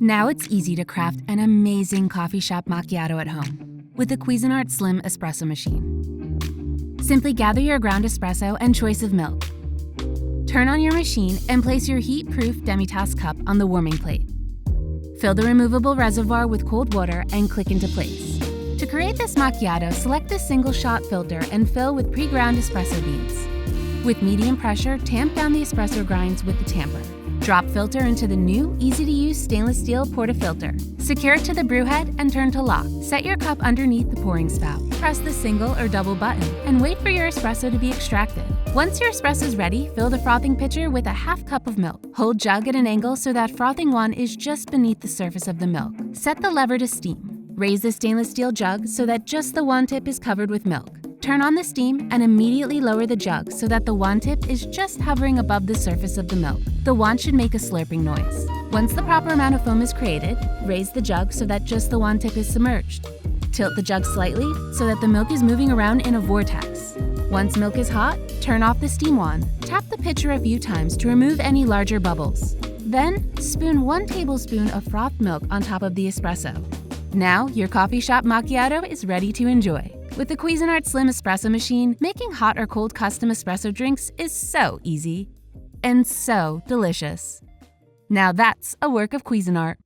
Now it's easy to craft an amazing coffee shop macchiato at home with the Cuisinart Slim Espresso machine. Simply gather your ground espresso and choice of milk. Turn on your machine and place your heat-proof demi-tasse cup on the warming plate. Fill the removable reservoir with cold water and click into place. To create this macchiato, select the single-shot filter and fill with pre-ground espresso beans. With medium pressure, tamp down the espresso grinds with the tamper. Drop filter into the new, easy-to-use stainless steel portafilter. Secure it to the brew head and turn to lock. Set your cup underneath the pouring spout. Press the single or double button and wait for your espresso to be extracted. Once your espresso is ready, fill the frothing pitcher with a half cup of milk. Hold jug at an angle so that frothing wand is just beneath the surface of the milk. Set the lever to steam. Raise the stainless steel jug so that just the wand tip is covered with milk. Turn on the steam and immediately lower the jug so that the wand tip is just hovering above the surface of the milk. The wand should make a slurping noise. Once the proper amount of foam is created, raise the jug so that just the wand tip is submerged. Tilt the jug slightly so that the milk is moving around in a vortex. Once milk is hot, turn off the steam wand. Tap the pitcher a few times to remove any larger bubbles. Then, spoon 1 tablespoon of frothed milk on top of the espresso. Now, your coffee shop macchiato is ready to enjoy. With the Cuisinart Slim Espresso machine, making hot or cold custom espresso drinks is so easy and so delicious. Now that's a work of Cuisinart.